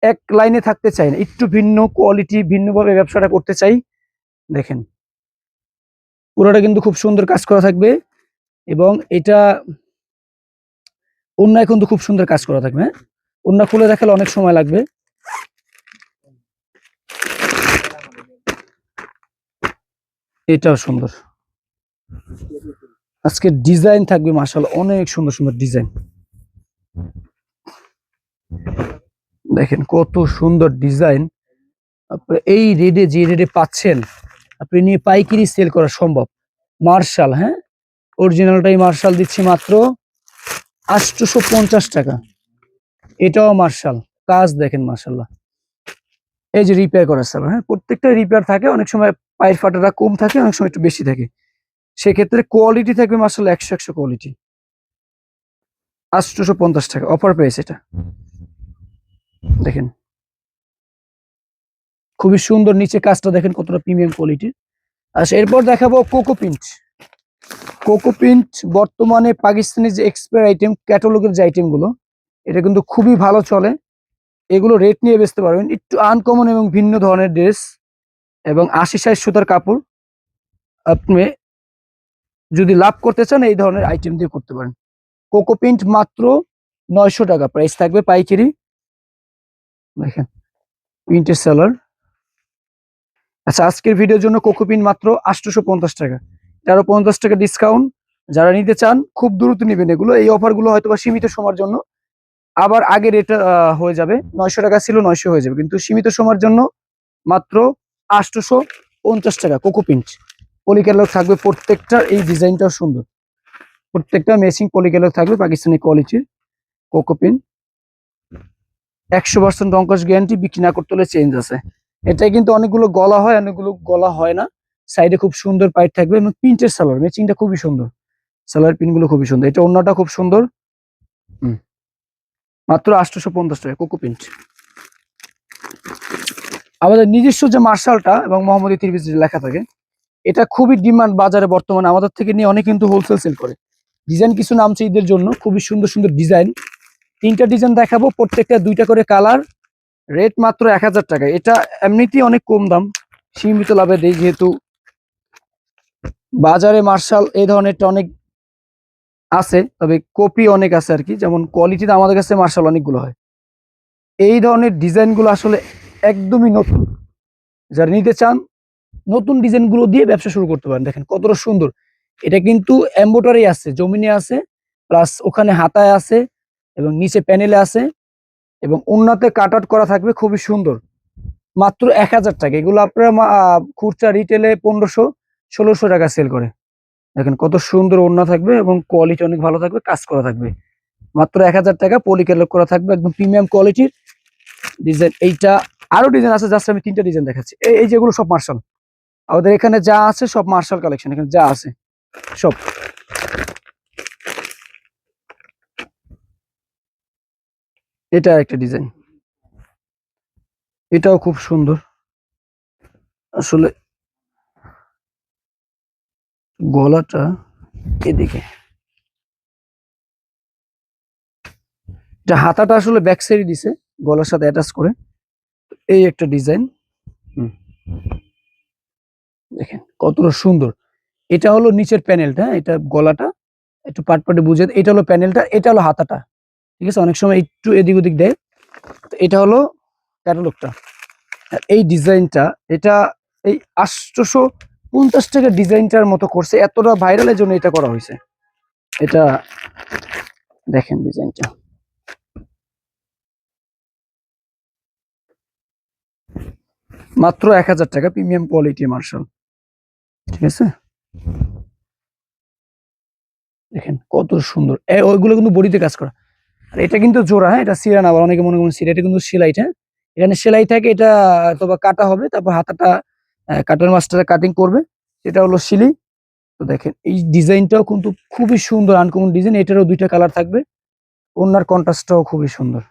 এক লাইনে থাকতে চাই না, একটু ভিন্ন কোয়ালিটি, ভিন্নভাবে ব্যবসাটা করতে চাই। দেখেন পুরোটা কিন্তু খুব সুন্দর কাজ করা থাকবে, এবং এটা ওড়নায় কিন্তু খুব সুন্দর কাজ করা থাকবে। হ্যাঁ, ওড়না খুলে দেখালে অনেক সময় লাগবে। এটাও সুন্দর, আজকে ডিজাইন থাকবে মাশাআল্লাহ, অনেক সুন্দর সুন্দর ডিজাইন। দেখেন কত সুন্দর ডিজাইন, আপনি এই রেডে যে রেডে পাচ্ছেন, আপনি নিয়ে পাইকারি সেল করা সম্ভব। মার্শাল, হ্যাঁ অরিজিনালটাই মার্শাল দিচ্ছি মাত্র 850 টাকা। এটাও মার্শাল, কাজ দেখেন মার্শাল্লাহ। এই যে রিপেয়ার করা সেলর, হ্যাঁ প্রত্যেকটা রিপেয়ার থাকে, অনেক সময় পায়ের ফাটাটা কম থাকে, অনেক সময় একটু বেশি থাকে, সেক্ষেত্রে কোয়ালিটি থাকবে মার্শাল্লাহ 100 কোয়ালিটি। 850 টাকা অফার প্রাইস এটা। দেখেন খুবই সুন্দর, নিচে কাজটা দেখেন কতটা প্রিমিয়াম কোয়ালিটির। আচ্ছা, এরপর দেখাবো কোকো প্রিন্ট। কোকো প্রিন্ট বর্তমানে পাকিস্তানি যে এক্সপায়ার আইটেম, ক্যাটালগের যে আইটেম গুলো, এটা কিন্তু খুবই ভালো চলে। এগুলো রেট নিয়ে বেচতে পারবেন, একটু আনকমন এবং ভিন্ন ধরনের ড্রেস, এবং 80-60 সুতার কাপড়। আপনি যদি লাভ করতে চান এই ধরনের আইটেম দিয়ে করতে পারেন। কোকো প্রিন্ট মাত্র 900 টাকা প্রাইস থাকবে পাইকারি। দেখেন প্রিন্টের সেলার। আচ্ছা, আজকের ভিডিওর জন্য কোকো প্রিন্ট মাত্র 850 টাকা, 50 টাকা ডিসকাউন্ট, যারা নিতে চান খুব দ্রুত নেবেন এগুলো। এই অফার গুলো হয়তো বা সীমিত সময়ের জন্য, আবার আগে রেট হয়ে যাবে, 900 টাকা ছিল 900 হয়ে যাবে, কিন্তু সীমিত সময়ের জন্য মাত্র 850 টাকা। কোকো প্রিন্ট পলিক্যালক থাকবে প্রত্যেকটার, এই ডিজাইনটাও সুন্দর, প্রত্যেকটা ম্যাচিং পলিক্যালক থাকবে পাকিস্তানি কোয়ালিটির কোকো প্রিন্ট। 100% রংকশ গ্যারান্টি, বিক্রি না করতে হলে চেঞ্জ আছে। এটাই কিন্তু অনেকগুলো গলা হয়, অনেকগুলো গলা হয় না। সাইডে খুব সুন্দর পাইট থাকবে এবং প্রিন্টের সালোয়ার, ম্যাচিংটা খুবই সুন্দর, সালোয়ার প্রিন্ট গুলো খুবই সুন্দর। এটা ওড়নাটা খুব সুন্দর। মাত্র 850 টাকা কোকো প্রিন্ট। আমাদের নিজস্ব যে মার্শালটা এবং মোহাম্মদী তিরবিজ লেখা থাকে, এটা খুবই ডিমান্ড বাজারে বর্তমানে। আমাদের থেকে নিয়ে অনেক কিন্তু হোলসেল সেল করে। ডিজাইন কিছু নামছে ঈদের জন্য, খুবই সুন্দর সুন্দর ডিজাইন। 3টা ডিজাইন দেখাবো, প্রত্যেকটা 2টা করে কালার। রেট মাত্র 1000 টাকা। এটা এমনিতেই অনেক কম দাম, সীমিত লাভে দেয়, যেহেতু বাজারে মার্শাল এই ধরনেরটা অনেক আছে, তবে কপি অনেক আছে আর কি। যেমন কোয়ালিটিতে আমাদের কাছে মার্শাল অনেকগুলো হয়। এই ধরনের ডিজাইনগুলো আসলে একদমই নতুন, যারা নিতে চান নতুন ডিজাইনগুলো দিয়ে ব্যবসা শুরু করতে পারেন। দেখেন কতটা সুন্দর। এটা কিন্তু এমব্রয়ডারি আছে, জমিনে আছে, প্লাস ওখানে হাতায় আছে এবং নিচে প্যানেলে আছে, এবং ওন্নাতে কাট আউট করা থাকবে, খুবই সুন্দর। মাত্র 1000 টাকা। এগুলো আপনারা খুচরা রিটেলে 1500-1600 টাকা সেল করে। দেখেন কত সুন্দর ওড়না থাকবে এবং কোয়ালিটি অনেক ভালো থাকবে, কাজ করা থাকবে। মাত্র 1000 টাকা, পলিক্যালক করা থাকবে, একদম প্রিমিয়াম কোয়ালিটির ডিজাইন। এইটা আরো ডিজাইন আছে, জাস্ট আমি 3টা ডিজাইন দেখাচ্ছি। এই যেগুলো সব মার্শাল, আমাদের এখানে যা আছে সব মার্শাল কালেকশন, এখানে যা আছে সব। এটা একটা ডিজাইন, এটাও খুব সুন্দর আসলে। গলাটা এদিকে, এটা হাতাটা আসলে ব্যাক সাইড দিছে গলার সাথে অ্যাটাচ করে। এই একটা ডিজাইন, দেখেন কতটা সুন্দর। এটা হলো নিচের প্যানেলটা, এটা গলাটা একটু পাট পাটে বুঝে, এটা হলো প্যানেলটা, এটা হলো হাতাটা। ঠিক আছে, অনেক সময় একটু এদিক ওদিক দেয়। তো এটা হলো ক্যাটালগটা। আর এই ডিজাইনটা, এটা এই 850 টাকা ডিজাইনটার মতো করছে, এতটা ভাইরালের জন্য এটা করা হয়েছে। এটা দেখেন ডিজাইনটা, মাত্র 1000 টাকা, প্রিমিয়াম কোয়ালিটি মার্শাল। ঠিক আছে, দেখেন কত সুন্দর। ওইগুলো কিন্তু বডিতে কাজ করা। আর এটা কিন্তু জোড়া, হ্যাঁ, এটা সিরা না, আবার অনেকে মনে করেন সিরা, এটা কিন্তু সেলাই। হ্যাঁ, এখানে সেলাই থাকে, এটা অথবা কাটা হবে, তারপর হাতাটা কাটার মাস্টারে কাটিং করবে, এটা হলো সিলি। তো দেখেন এই ডিজাইনটাও কিন্তু খুবই সুন্দর, আনকমন ডিজাইন। এটারও 2টা কালার থাকবে। ওড়নার কন্ট্রাস্টটাও খুবই সুন্দর।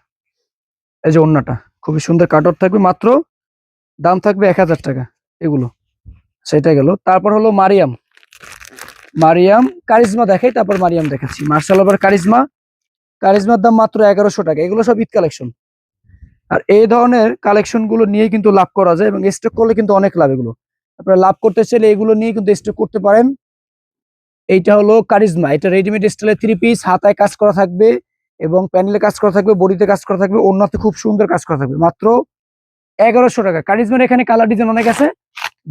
এই যে ওড়নাটা খুবই সুন্দর, কাটআউট থাকবে। মাত্র দাম থাকবে 1000 টাকা এগুলো। সেটা গেল। তারপর হলো মারিয়াম। মারিয়াম কারিজমা দেখাই, তারপর মারিয়াম দেখাচ্ছি। মার্শাল আবার কারিজমা, কারিজমার দাম মাত্র 1100 টাকা। এগুলো সব ঈদ কালেকশন। আর এই ধরনের কালেকশন গুলো নিয়ে কিন্তু লাভ করা যায়, এবং স্টক করলে কিন্তু অনেক লাভ। এগুলো আপনারা লাভ করতে চাইলে এগুলো নিয়ে কিন্তু স্টক করতে পারেন। এইটা হলো কারিজমা, এটা রেডিমেড স্টাইলের 3 পিস, হাতায় কাজ করা থাকবে এবং প্যানেলে কাজ করা থাকবে, বডিতে কাজ করা থাকবে, ওড়নাতে খুব সুন্দর কাজ করা থাকবে। মাত্র 1100 টাকা। কারিজমার এখানে কালার ডিজাইন অনেক আছে,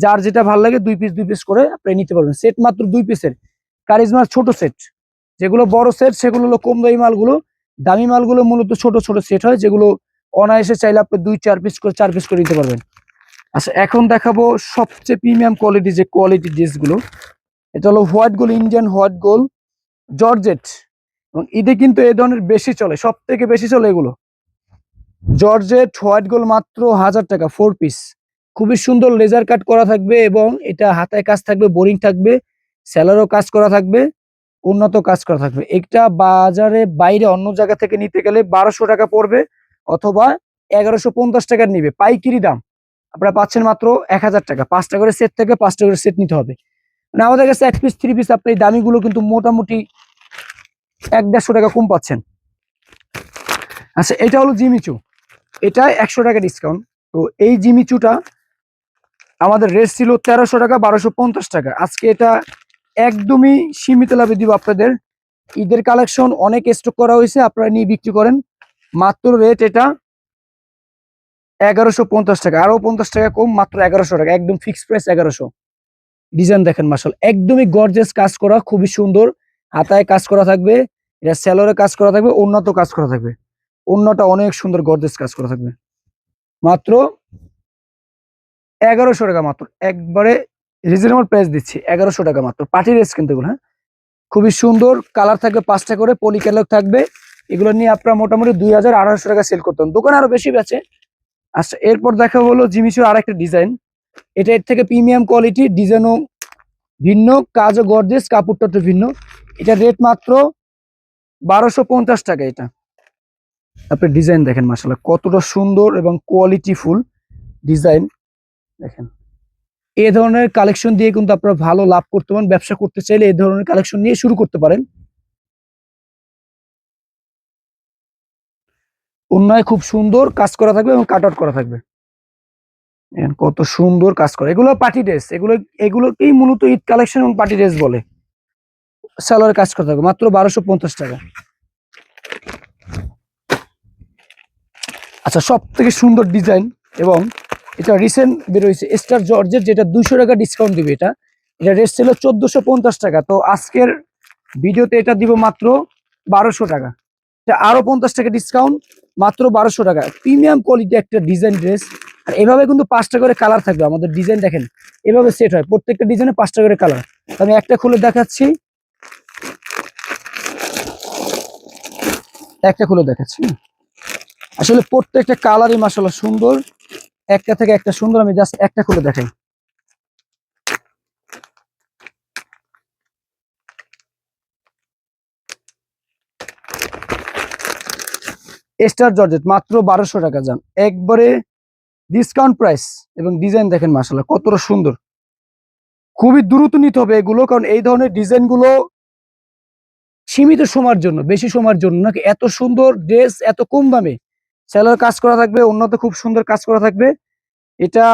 যার যেটা ভালো লাগে 2 পিস করে আপনি নিতে পারবেন। সেট মাত্র 2 পিসের। কারিজমার ছোট সেট, যেগুলো বড় সেট সেগুলো হলো কম দামি মালগুলো। দামি মালগুলো মূলত ছোট ছোট সেট হয়, যেগুলো অনায়াসে চাইলে আপনি 2-4 পিস করে নিতে পারবেন। আচ্ছা, এখন দেখাবো সবচেয়ে প্রিমিয়াম কোয়ালিটি যে কোয়ালিটি ড্রেসগুলো। এটা হলো white gold, Indian white gold georgette, এবং ঈদে কিন্তু এই ধরনের বেশি চলে, সব থেকে বেশি চলে এগুলো। জর্জেট হোয়াইট গোল্ড, মাত্র 1000 টাকা 4 পিস। খুবই সুন্দর লেজার কাট করা থাকবে, এবং এটা হাতায় কাজ থাকবে, বোরিং থাকবে, সেলারও কাজ করা থাকবে, উন্নত কাজ করা থাকবে। এটা বাজারে বাইরে অন্য জায়গা থেকে নিতে গেলে 1200 টাকা পড়বে, অথবা 1150 টাকার নিবে পাইকারি দাম। আপনারা পাচ্ছেন মাত্র 1000 টাকা। 5টা করে সেট থেকে 5টা করে সেট নিতে হবে। মানে আমাদের কাছে 1 পিস 3 পিস আপনি এই দামিগুলো কিন্তু মোটামুটি 1-150 টাকা কম পাচ্ছেন। আচ্ছা, এটা হলো জিমিচু, এটা 100 টাকা ডিসকাউন্ট। তো এই জিমিচুটা আমাদের রেট ছিল 1300 টাকা, 1250 টাকা। আজকে এটা একদমই সীমিত লাভে দিব আপনাদের। ঈদের কালেকশন অনেক স্টক করা হয়েছে, আপনারা নিয়ে বিক্রি করেন। মাত্র রেট এটা 1150 টাকা, আরো 50 টাকা কম, মাত্র 1100 টাকা, একদম ফিক্সড প্রাইস 1100। ডিজাইন দেখেন মার্শাল, একদমই গর্জিয়াস কাজ করা, খুবই সুন্দর। হাতায় কাজ করা থাকবে, এটা সেলরে কাজ করা থাকবে, উন্নত কাজ করা থাকবে। অন্যটা অনেক সুন্দর গর্জিয়াস কাজ করা থাকবে। মাত্র 1100 টাকা মাত্র, একবারে রিজনেবল প্রাইস দিচ্ছি, 1100 টাকা মাত্র। পার্টি ড্রেস কিন্তু এগুলো, হ্যাঁ, খুবই সুন্দর কালার থাকবে, 5টা করে পলি ক্যাটালগ থাকবে। এগুলো নিয়ে আপনারা মোটামুটি 2000-2800 টাকা সেল করতেন, দোকানে আরো বেশি বেচে। আচ্ছা, এরপর দেখা হলো জিমিচুর আরেকটা ডিজাইন। এটা এর থেকে প্রিমিয়াম কোয়ালিটি, ডিজাইনও ভিন্ন, কাজও গর্জিয়াস, কাপড়টা একটু ভিন্ন। এটা রেট মাত্র 1250 টাকা। এটা আপনি ডিজাইন দেখেন মাশাআল্লাহ কতটা সুন্দর এবং কোয়ালিটি ফুল ডিজাইন দেখেন। এই ধরনের কালেকশন দিয়ে কিন্তু আপনারা ভালো লাভ করতে পারেন, ব্যবসা করতে চাইলে এই ধরনের কালেকশন নিয়ে শুরু করতে পারেন। অন্যায় খুব সুন্দর কাজ করা থাকবে এবং কাট আউট করা থাকবে। দেখেন কত সুন্দর কাজ করা, এগুলো পার্টি ড্রেস, এগুলোকেই মূলত ঈদ কালেকশন এবং পার্টি ড্রেস বলে। সালোয়ার কাজ করা থাকবে, মাত্র 1250 টাকা। আচ্ছা, সব থেকে সুন্দর ডিজাইন এবং এটা রিসেন্ট বেরোয়েছে স্টার জর্জের, যেটা 200 টাকা ডিসকাউন্ট দিবে। এটা রেট ছিল 1450 টাকা, তো আজকের ভিডিওতে এটা দিব মাত্র 1200 টাকা। এটা আরো 50 টাকা ডিসকাউন্ট, মাত্র 1200 টাকা। প্রিমিয়াম কোয়ালিটি একটা ডিজাইন ড্রেস। আর এভাবে কিন্তু 5টা করে কালার থাকবে আমাদের ডিজাইন, দেখেন এভাবে সেট হয়, প্রত্যেকটা ডিজাইনে 5টা করে কালার। আমি একটা খুলে দেখাচ্ছি, আসলে প্রত্যেকটা কালারই মাশাআল্লাহ সুন্দর, একটা থেকে একটা সুন্দর। আমি জাস্ট একটা খুলে দেখাই। স্টার জর্জেট মাত্র 1200 টাকা, যান একবারে ডিসকাউন্ট প্রাইস। এবং ডিজাইন দেখেন মাশাআল্লাহ কতটা সুন্দর। খুবই দ্রুত নিতে হবে এগুলো, কারণ এই ধরনের ডিজাইন গুলো সীমিত সময়ের জন্য, বেশি সময়ের জন্য নাকি। এত সুন্দর ড্রেস এত কম দামে, সেলার কাজ করা থাকবে, উন্নত খুব সুন্দর কাজ করা থাকবে। এটা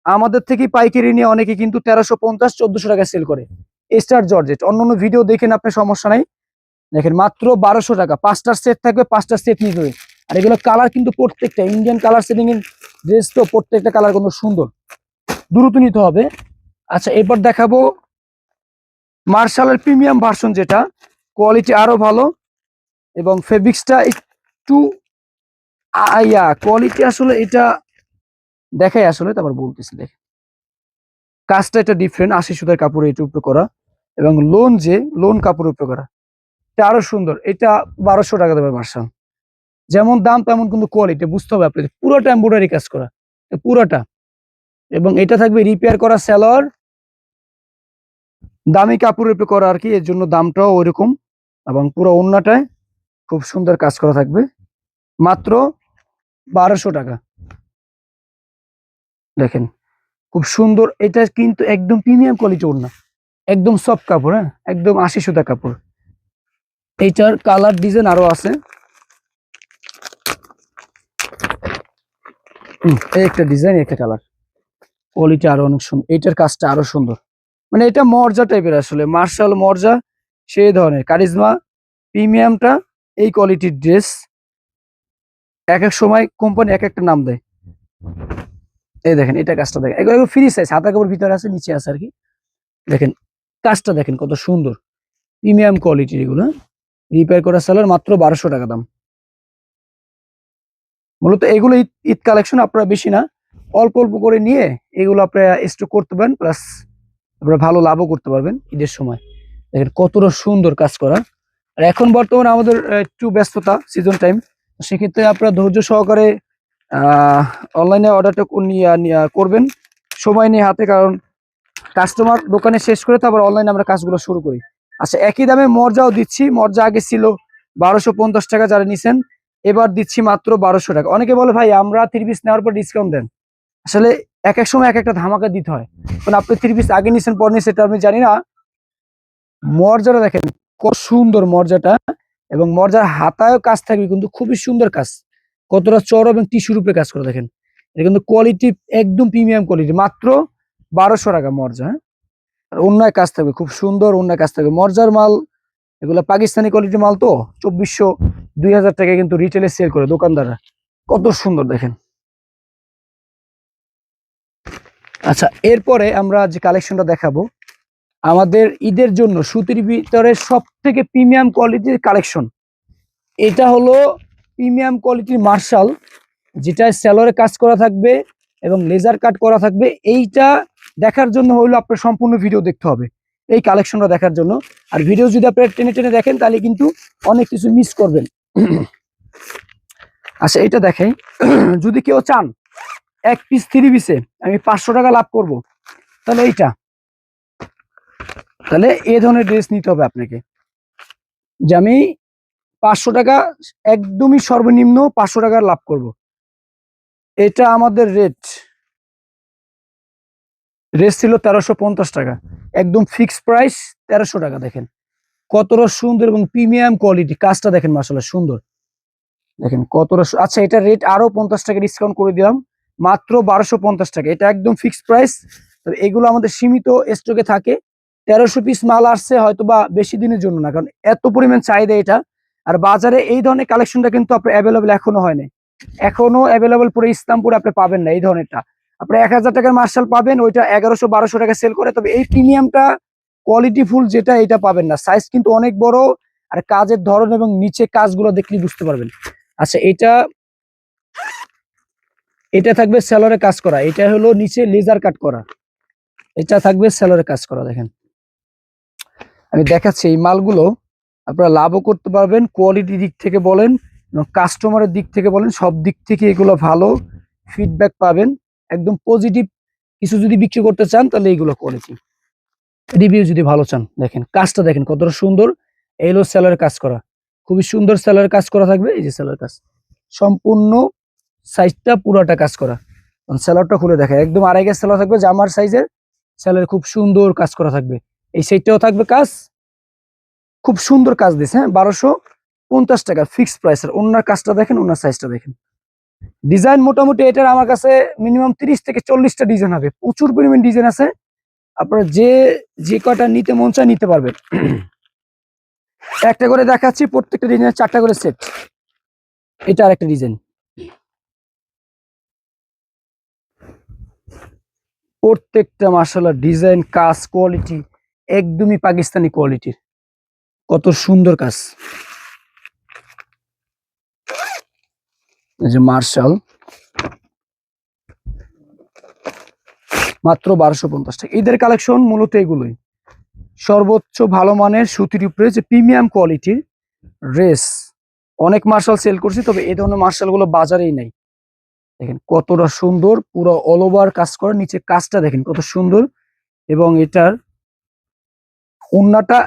আমাদের থেকে পাইকারি নিয়ে অনেকে কিন্তু 1350-1400 টাকা সেল করে। স্টার জর্জেট অন্যান্য ভিডিও দেখেন আপনি, সমস্যা নাই। দেখেন মাত্র 1200 টাকা, 5টার সেট থাকবে, 5টা সেট নিতে হবে। আর এগুলো কালার কিন্তু প্রত্যেকটা ইন্ডিয়ান কালার সেটিং এর ড্রেস, তো প্রত্যেকটা কালার কিন্তু সুন্দর, দ্রুত নিতে হবে। আচ্ছা, এরপর দেখাবো মার্শালের প্রিমিয়াম ভার্সন, যেটা কোয়ালিটি আরো ভালো এবং ফেব্রিক্সটা একটু কোয়ালিটি আসলে এটা দেখাই, আসলে তারপর বলতেছি। দেখেন কাজটা এটা ডিফারেন্ট, 80 সুতার কাপড়ে এটা উপরে করা এবং লোন কাপড়ের উপরে করা, এটা আরো সুন্দর। এটা 1200 টাকা দেবে মার্শাল। যেমন দাম তেমন কিন্তু কোয়ালিটি, বুঝতে হবে আপনাদের। পুরোটা এমব্রয়ডারি কাজ করা, পুরোটা। এবং এটা থাকবে রিপেয়ার করা সেলর, দামি কাপড়ের উপরে করা আর কি, এর জন্য দামটাও ওইরকম। এবং পুরো ওড়নাটায় খুব সুন্দর কাজ করা থাকবে, মাত্র 1200 টাকা। দেখেন খুব সুন্দর, এটা কিন্তু একদম প্রিমিয়াম কোয়ালিটি ওড়না, একদম সফট কাপড়, হ্যাঁ, একদম 80 সুতা কাপড়। এইটার কালার ডিজাইন আরো আছে। এই একটা ডিজাইন, একটা কালার, কোয়ালিটি আরো অনেক সুন্দর। এইটার কাজটা আরো সুন্দর, মানে এটা মর্জা টাইপের, আসলে মার্শাল মর্জা সেই ধরনের কারিজমা প্রিমিয়ামটা। এই কোয়ালিটির ড্রেস এক এক সময় কোম্পানি এক একটা নাম দেয়। এই দেখেন এটা কাজটা দেখেন, এগুলো ফ্রি সাইজ, হাতা কাপড় ভিতরে আছে, নিচে আছে আর কি। দেখেন কাজটা দেখেন কত সুন্দর, প্রিমিয়াম কোয়ালিটির এগুলো। রিপেয়ার করা সেলার, মাত্র 1200 টাকা দাম। মূলত এগুলো ঈদ কালেকশন, আপনারা বেশি না, অল্প অল্প করে নিয়ে এগুলো আপনারা স্টক করতে পারেন, প্লাস আপনারা ভালো লাভও করতে পারবেন ঈদের সময়। দেখেন কতটা সুন্দর কাজ করা। আর এখন বর্তমানে আমাদের একটু ব্যস্ততা, সিজন টাইম, সেক্ষেত্রে আপনারা ধৈর্য সহকারে অনলাইনে অর্ডারটা করবেন সময় নিয়ে হাতে, কারণ কাস্টমার দোকানে শেষ করে তারপর অনলাইনে আমরা কাজগুলো শুরু করি। আচ্ছা, একই দামে মর্যাও দিচ্ছি। মর্যা আগে ছিল 1250 টাকা, যারা নিছেন এবার দিচ্ছি মাত্র 1200 টাকা। অনেকে বলে ভাই আমরা 3 পিস নেওয়ার পর ডিসকাউন্ট দেন, আসলে এক এক সময় এক একটা ধামাকা দিতে হয়, কারণ আপনি 3 পিস আগে নিছেন পর নিছেন সেটা আমি জানি না। মর্যাটা দেখেন কত সুন্দর মর্যাটা, এবং মর্যার হাতায়ও কাজ থাকবে কিন্তু খুবই সুন্দর কাজ, কতটা চড় এবং টিস্যুর উপরে কাজ করে। দেখেন এটা কিন্তু কোয়ালিটি একদম প্রিমিয়াম কোয়ালিটি, মাত্র 1200 টাকা মর্যা, হ্যাঁ। আর অন্যায় কাজ থাকবে, খুব সুন্দর অন্যায় কাজ থাকবে। মর্যার মাল এগুলো পাকিস্তানি কোয়ালিটির মাল, তো 2400-2000 টাকা কিন্তু রিটেলে সেল করে দোকানদাররা। কত সুন্দর দেখেন। আচ্ছা, এরপরে আমরা যে কালেকশনটা দেখাবো, আমাদের ঈদের জন্য সুতির ভিতরে সব থেকে প্রিমিয়াম কোয়ালিটির কালেকশন। এটা হলো প্রিমিয়াম কোয়ালিটির মার্শাল, যেটা সেলরে কাজ করা থাকবে এবং লেজার কাট করা থাকবে। এইটা দেখার জন্য হলো আপনার সম্পূর্ণ ভিডিও দেখতে হবে এই কালেকশনটা দেখার জন্য। আর ভিডিও যদি আপনারা টেনে টেনে দেখেন তাহলে কিন্তু অনেক কিছু মিস করবেন। আচ্ছা এটা দেখেন, যদি কেউ চান এক পিস 3 পিসে আমি 500 টাকা লাভ করব, তাহলে এইটা, তাহলে এই ধরনের ড্রেস নিতে হবে আপনাকে, যে আমি 500 টাকা একদমই সর্বনিম্ন 500 টাকার লাভ করব। এটা আমাদের রেট ছিল 1350 টাকা, একদম ফিক্সড প্রাইস 1300 টাকা। দেখেন কতটা সুন্দর এবং প্রিমিয়াম কোয়ালিটি, কাজটা দেখেন মাশাআল্লাহ সুন্দর, দেখেন কতটা আচ্ছা এটা রেট আরো 50 টাকা ডিসকাউন্ট করে দিলাম, মাত্র 1250 টাকা। এটা একদম ফিক্সড প্রাইস। তবে এগুলো আমাদের সীমিত স্টকে থাকে, 1300 পিস মাল আসছে হয়তো বা বেশি দিনের জন্য না, কারণ এত পরিমাণ চাহিদা এটা। আর বাজারে এই ধরনের কালেকশনটা কিন্তু আপনার অ্যাভেলেবল এখনো হয় নাই, এখনো অ্যাভেলেবল পুরো ইসলামপুরে আপনি পাবেন না এই ধরনেরটা। আপনি 1000 টাকার মার্শাল পাবেন, ওইটা 1100-1200 টাকা সেল করে। তবে এই প্রিমিয়ামটা কোয়ালিটি ফুল যেটা, এটা পাবেন না। সাইজ কিন্তু অনেক বড়, আর কাজের ধরন এবং নিচে কাজগুলো দেখলে বুঝতে পারবেন। আচ্ছা এটা এটা থাকবে সেলরে কাজ করা, এটা হলো নিচে লেজার কাট করা, এটা থাকবে সেলরে কাজ করা। দেখেন আমি দেখাচ্ছি এই মালগুলো আপনারা লাভও করতে পারবেন, কোয়ালিটি দিক থেকে বলেন এবং কাস্টমারের দিক থেকে বলেন, সব দিক থেকে এগুলো ভালো ফিডব্যাক পাবেন। একদম পজিটিভ কিছু যদি বিক্রি করতে চান তাহলে এইগুলো কোয়ালিটি, রিভিউ যদি ভালো চান। দেখেন কাজটা দেখেন কতটা সুন্দর, এই হলো সেলরের কাজ করা, খুবই সুন্দর সেলরের কাজ করা থাকবে। এই যে সেলরের কাজ সম্পূর্ণ সাইজটা পুরোটা কাজ করা, সেলরটা খুলে দেখা একদম আড়াই গজ সেলর থাকবে, জামার সাইজের সেলর, খুব সুন্দর কাজ করা থাকবে। এই সাইডটাও থাকবে কাজ, খুব সুন্দর কাজ দিছে। হ্যাঁ 1250 টাকা ফিক্সড প্রাইস। আর ওনার কাজটা দেখেন, ওনার সাইজটা দেখেন, ডিজাইন মোটামুটি এটার আমার কাছে মিনিমাম 30 থেকে 40টা ডিজাইন হবে, প্রচুর পরিমাণ ডিজাইন আছে। আপনারা যে কটা নিতে মন চায় নিতে পারবেন। একটা করে দেখাচ্ছি, প্রত্যেকটা ডিজাইনের 4টা করে সেট। এটা আর একটা ডিজাইন, প্রত্যেকটা মাশাআল্লাহ ডিজাইন কাজ কোয়ালিটি একদমই পাকিস্তানি কোয়ালিটির, কত সুন্দর কাজ। এই যে মার্শাল মাত্র 1250 টাকা। ঈদের কালেকশন মূলত এগুলোই, সর্বোচ্চ ভালো মানের সুতির উপরে যে প্রিমিয়াম কোয়ালিটির ড্রেস। অনেক মার্শাল সেল করছি, তবে এই ধরনের মার্শাল গুলো বাজারেই নাই। দেখেন কতটা সুন্দর, পুরো অল ওভার কাজ করা, নিচে কাজটা দেখেন কত সুন্দর। এবং এটার ওন্নাটা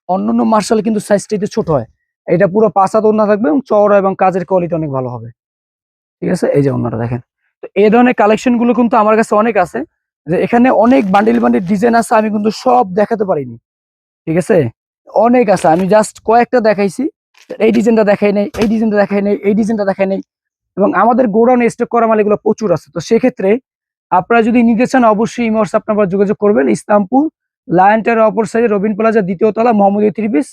অন্যান্য মার্শাল কিন্তু সাইজটা একটু ছোট হয়, এটা পুরো 5 হাত ওন্না থাকবে এবং চওড়া এবং কাজের কোয়ালিটি অনেক ভালো হবে। ঠিক আছে, এই যে ওন্নাটা দেখেন। তো এই ধরনের কালেকশন গুলো কিন্তু আমার কাছে অনেক আছে, যে এখানে অনেক বান্ডিল বান্ডিল ডিজাইন আছে, আমি কিন্তু সব দেখাতে পারিনি। ঠিক আছে, অনেক আছে, আমি জাস্ট কয়েকটা দেখাইছি। এই ডিজাইনটা দেখাই নাই, এই ডিজাইনটা দেখাই নাই, এই ডিজাইনটা দেখাই নাই। এবং আমাদের গোডাউনে স্টক করা মাল এগুলো প্রচুর আছে। তো সেক্ষেত্রে আপনারা যদি নিতে চান অবশ্যই ইমো হোয়াটসঅ্যাপ নাম্বার যোগাযোগ করবেন। ইসলামপুর লায়ন টাওয়ার অপর সাইডে রবিন প্লাজা 2য় তলা, মোহাম্মদী 3 পিস।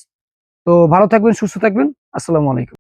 তো ভালো থাকবেন, সুস্থ থাকবেন, আসসালামু আলাইকুম।